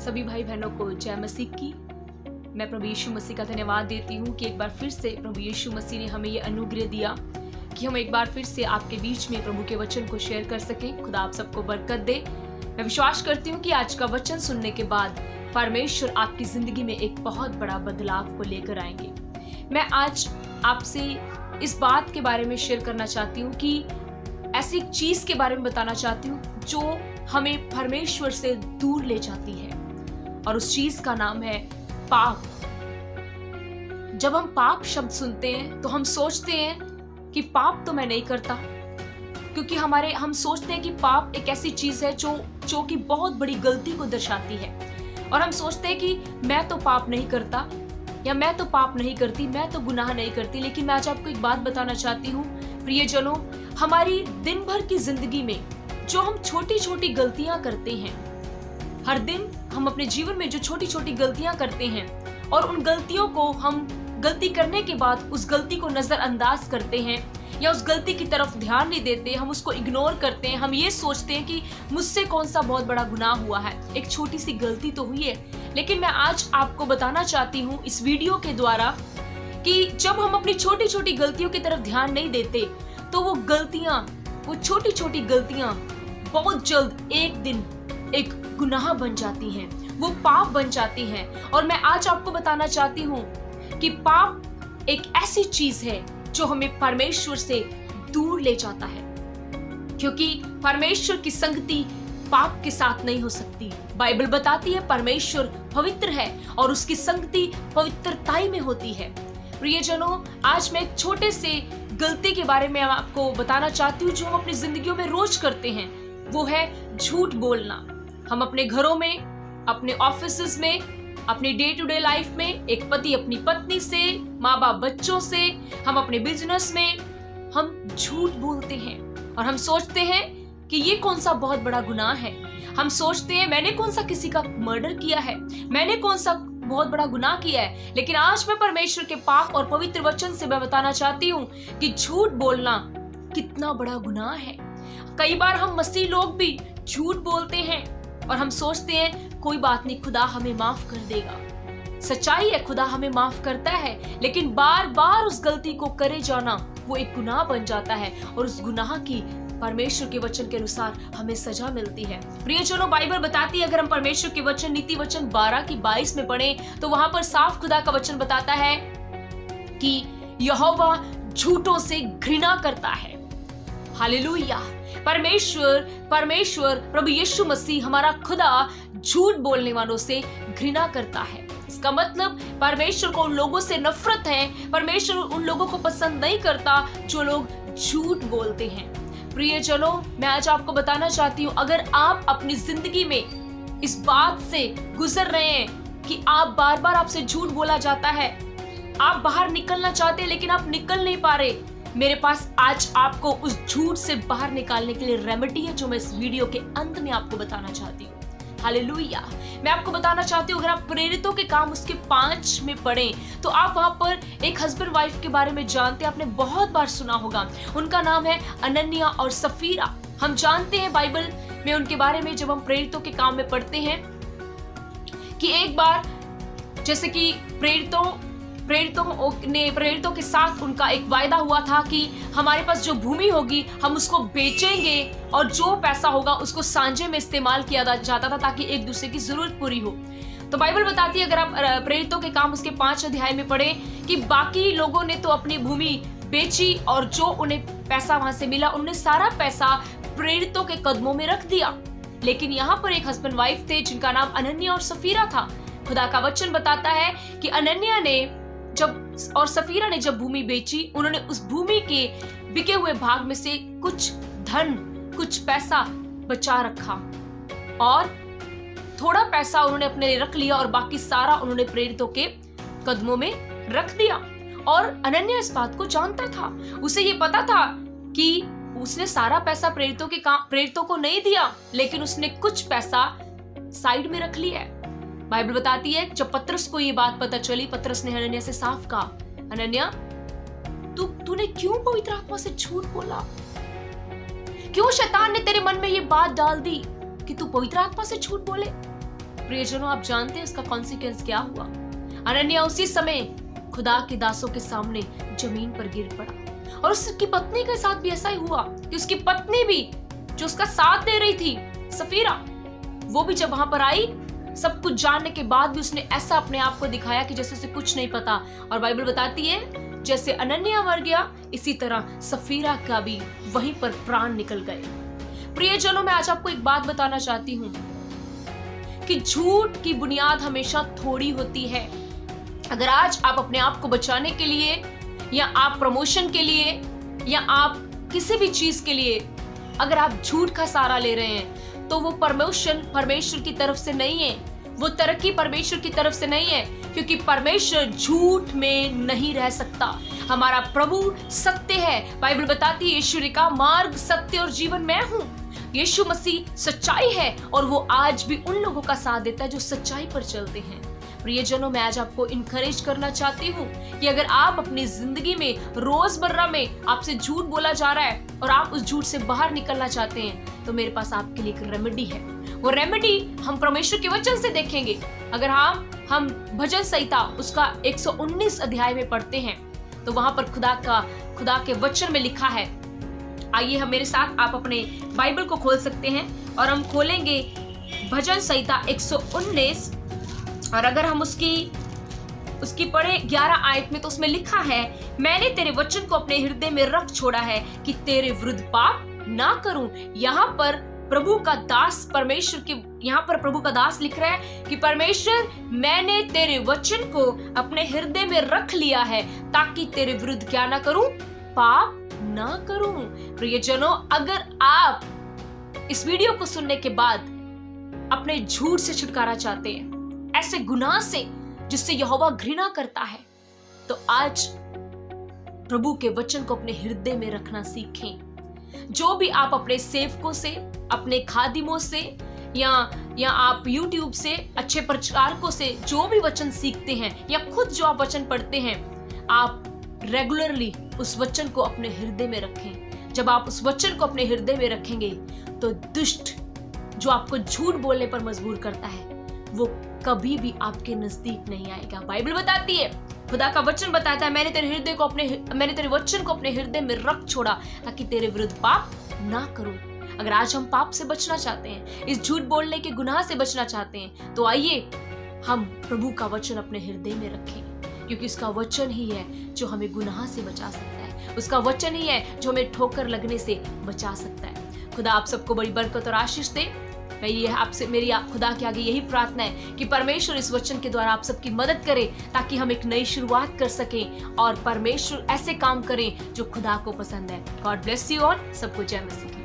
सभी भाई बहनों को जय मसीह की। मैं प्रभु यीशु मसीह का धन्यवाद देती हूँ कि एक बार फिर से प्रभु यीशु मसीह ने हमें ये अनुग्रह दिया कि हम एक बार फिर से आपके बीच में प्रभु के वचन को शेयर कर सकें। खुदा आप सबको बरकत दे। मैं विश्वास करती हूँ कि आज का वचन सुनने के बाद परमेश्वर आपकी जिंदगी में एक बहुत बड़ा बदलाव को लेकर आएंगे। मैं आज आपसे इस बात के बारे में शेयर करना चाहती हूँ कि ऐसी एक चीज के बारे में बताना चाहती हूँ जो हमें परमेश्वर से दूर ले जाती है, और उस चीज का नाम है पाप। जब हम पाप शब्द सुनते हैं तो हम सोचते हैं कि पाप तो मैं नहीं करता, क्योंकि हम सोचते हैं कि पाप एक ऐसी चीज है जो कि बहुत बड़ी गलती को दर्शाती है, और हम सोचते हैं कि मैं तो पाप नहीं करता या मैं तो पाप नहीं करती, मैं तो गुनाह नहीं करती। लेकिन मैं आज आपको एक बात बताना चाहती हूँ प्रियजनों, हमारी दिन भर की जिंदगी में जो हम छोटी छोटी गलतियां करते हैं, हर दिन हम अपने जीवन में जो छोटी छोटी गलतियां करते हैं और उन गलतियों को हम गलती करने के बाद उस गलती को नजरअंदाज करते हैं या उस गलती की तरफ ध्यान नहीं देते, हम उसको इग्नोर करते हैं। हम ये सोचते हैं कि मुझसे कौन सा बहुत बड़ा गुनाह हुआ है, एक छोटी सी गलती तो हुई है। लेकिन मैं आज आपको बताना चाहती हूँ इस वीडियो के द्वारा कि जब हम अपनी छोटी छोटी गलतियों की तरफ ध्यान नहीं देते तो वो छोटी छोटी गलतियां बहुत जल्द एक दिन एक गुनाह बन जाती हैं, वो पाप बन जाती हैं। और मैं आज आपको बताना चाहती हूँ कि पाप एक ऐसी चीज है जो हमें परमेश्वर से दूर ले जाता है, क्योंकि परमेश्वर की संगति पाप के साथ नहीं हो सकती। बाइबल बताती है परमेश्वर पवित्र है और उसकी संगति पवित्रताई में होती है। प्रियजनों, आज मैं एक छोटे से गलती के बारे में आपको बताना चाहती हूँ जो हम अपनी जिंदगियों में रोज करते हैं, वो है झूठ बोलना। हम अपने घरों में, अपने ऑफिसेज में, अपनी डे टू डे लाइफ में, एक पति अपनी पत्नी से, माँ बाप बच्चों से, हम अपने बिजनेस में हम झूठ बोलते हैं और हम सोचते हैं कि ये कौन सा बहुत बड़ा गुनाह है। हम सोचते हैं मैंने कौन सा किसी का मर्डर किया है, मैंने कौन सा बहुत बड़ा गुनाह किया है। लेकिन आज मैं परमेश्वर के पाक और पवित्र वचन से मैं बताना चाहती हूँ कि झूठ बोलना कितना बड़ा गुनाह है। कई बार हम मसीह लोग भी झूठ बोलते हैं और हम सोचते हैं कोई बात नहीं, खुदा हमें माफ कर देगा। सच्चाई है, खुदा हमें माफ करता है, लेकिन बार बार उस गलती को करे जाना वो एक गुनाह बन जाता है और उस गुनाह की परमेश्वर के वचन के अनुसार हमें सजा मिलती है। प्रियजनों, बाइबल बताती है, अगर हम परमेश्वर के वचन नीति वचन 12:22 में पढ़ें तो वहां पर साफ खुदा का वचन बताता है कि यहोवा झूठों से घृणा करता है। हालेलुया। परमेश्वर प्रभु यीशु मसीह हमारा खुदा झूठ बोलने वालों से घृणा करता है। इसका मतलब परमेश्वर को उन लोगों से नफरत है, परमेश्वर उन लोगों को पसंद नहीं करता जो लोग झूठ बोलते हैं। प्रियजनों, मैं आज आपको बताना चाहती हूँ, अगर आप अपनी जिंदगी में इस बात से गुजर रहे हैं कि आप बार बार आपसे झूठ बोला जाता है, आप बाहर निकलना चाहते हैं लेकिन आप निकल नहीं पा रहे, मेरे पास आज आपको उस झूठ से बाहर निकालने के लिए रेमेडी है जो मैं इस वीडियो के अंत में आपको बताना चाहती हूँ। हालेलुया। मैं आपको बताना चाहती हूँ, अगर आप प्रेरितों के काम उसके 5 में पढ़ें तो आप वहां पर एक हस्बैंड वाइफ के बारे में जानते हैं, आपने बहुत बार सुना होगा। उनका नाम है अनन्या और सफीरा। हम जानते हैं बाइबल में उनके बारे में, जब हम प्रेरितों के काम में पढ़ते हैं कि एक बार जैसे कि प्रेरितों के साथ उनका एक वायदा हुआ था कि हमारे पास जो भूमि होगी हम उसको बेचेंगे और जो पैसा होगा उसको सांझे में इस्तेमाल किया जाता था ताकि एक दूसरे की जरूरत पूरी हो। तो बाइबल बताती है, अगर आप प्रेरितों के काम उसके 5 अध्याय में पढ़ें कि बाकी लोगों ने तो अपनी भूमि बेची और जो उन्हें पैसा वहां से मिला उन्होंने सारा पैसा प्रेरितों के कदमों में रख दिया। लेकिन यहाँ पर एक हस्बैंड वाइफ थे जिनका नाम अनन्या और सफीरा था। खुदा का वचन बताता है कि अनन्या ने और सफीरा ने जब भूमि बेची, उन्होंने उस भूमि के बिके हुए भाग में से कुछ धन, कुछ पैसा बचा रखा और थोड़ा पैसा उन्होंने अपने लिए रख लिया और बाकी सारा उन्होंने प्रेरितों के कदमों में रख दिया। और अनन्या इस बात को जानता था, उसे ये पता था कि उसने सारा पैसा प्रेरितों को नहीं दिया, लेकिन उसने कुछ पैसा साइड में रख लिया है। बाइबल बताती है जब पतरस को ये बात पता चली, पतरस ने अनन्या से साफ कहा, अनन्या तूने क्यों पवित्र आत्मा से झूठ बोला? क्यों शैतान ने तेरे मन में ये बात डाल दी कि तू पवित्र आत्मा से झूठ बोले? प्रियजनों, आप जानते हैं इसका कॉन्सिक्वेंस क्या हुआ? अनन्या उसी समय खुदा के दासों के सामने जमीन पर गिर पड़ा। और उसकी पत्नी के साथ भी ऐसा ही हुआ कि उसकी पत्नी भी जो उसका साथ दे रही थी, सफीरा, वो भी जब वहां पर आई, सब कुछ जानने के बाद भी उसने ऐसा अपने आप को दिखाया कि जैसे उसे कुछ नहीं पता। और बाइबल बताती है जैसे अनन्या मर गया, इसी तरह सफीरा का भी वहीं पर प्राण निकल गए। प्रियजनों, मैं आज आपको एक बात बताना चाहती हूँ कि झूठ की बुनियाद हमेशा थोड़ी होती है। अगर आज आप अपने आप को बचाने के लिए, या आप प्रमोशन के लिए, या आप किसी भी चीज के लिए अगर आप झूठ का सहारा ले रहे हैं, तो वो प्रमोशन परमेश्वर की तरफ से नहीं है, वो तरक्की परमेश्वर की तरफ से नहीं है, क्योंकि परमेश्वर झूठ में नहीं रह सकता। हमारा प्रभु सत्य है। बाइबल बताती है यीशु ने कहा, मार्ग, सत्य और जीवन मैं हूं। यीशु मसीह सच्चाई है और वो आज भी उन लोगों का साथ देता है जो सच्चाई पर चलते हैं। प्रियजनों, मैं आज आपको इनकरेज करना चाहती हूँ कि अगर आप अपनी जिंदगी में रोजमर्रा में आपसे झूठ बोला जा रहा है और आप उस झूठ से बाहर निकलना चाहते हैं, तो मेरे पास आपके लिए एक रेमेडी है। वो रेमेडी हम परमेश्वर के वचन से देखेंगे। अगर हम भजन संहिता उसका 119 अध्याय में पढ़ते हैं, तो वहां पर खुदा के वचन में लिखा है। आइए हम मेरे साथ आप अपने बाइबल को खोल सकते हैं और हम खोलेंगे भजन संहिता 119। और अगर हम उसकी पढ़े 11 आयत में, तो उसमें लिखा है, मैंने तेरे वचन को अपने हृदय में रख छोड़ा है कि तेरे विरुद्ध पाप ना करूं। यहाँ पर प्रभु का दास लिख रहा है कि परमेश्वर, मैंने तेरे वचन को अपने हृदय में रख लिया है ताकि तेरे विरुद्ध क्या ना करूं, पाप ना करूं। प्रियजनों, अगर आप इस वीडियो को सुनने के बाद अपने झूठ से छुटकारा चाहते हैं, ऐसे गुनाह से जिससे यहोवा घृणा करता है, तो आज प्रभु के वचन को अपने हृदय में रखना सीखें। जो भी आप अपने सेवकों से, अपने खादिमों से, या आप YouTube से, अच्छे प्रचारकों से जो भी वचन सीखते हैं, या खुद जो आप वचन पढ़ते हैं, आप रेगुलरली उस वचन को अपने हृदय में रखें। जब आप उस वचन को अपने हृदय में रखेंगे, तो दुष्ट जो आपको झूठ बोलने पर मजबूर करता है, वो कभी भी आपके नजदीक नहीं आएगा। बाइबल बताती है, खुदा का वचन बताता है, मैंने तेरे वचन को अपने हृदय में रख छोड़ा ताकि तेरे विरुद्ध पाप ना करूं। अगर आज हम पाप से बचना चाहते हैं, इस झूठ बोलने के गुनाह से बचना चाहते हैं, तो आइए हम प्रभु का वचन अपने हृदय में रखें, क्योंकि उसका वचन ही है जो हमें गुनाह से बचा सकता है। उसका वचन ही है जो हमें ठोकर लगने से बचा सकता है। खुदा आप सबको बड़ी बरकत और आशीष दे। मेरी खुदा के आगे यही प्रार्थना है कि परमेश्वर इस वचन के द्वारा आप सबकी मदद करे, ताकि हम एक नई शुरुआत कर सकें और परमेश्वर ऐसे काम करें जो खुदा को पसंद है। God bless you all. सबको जय मसीह।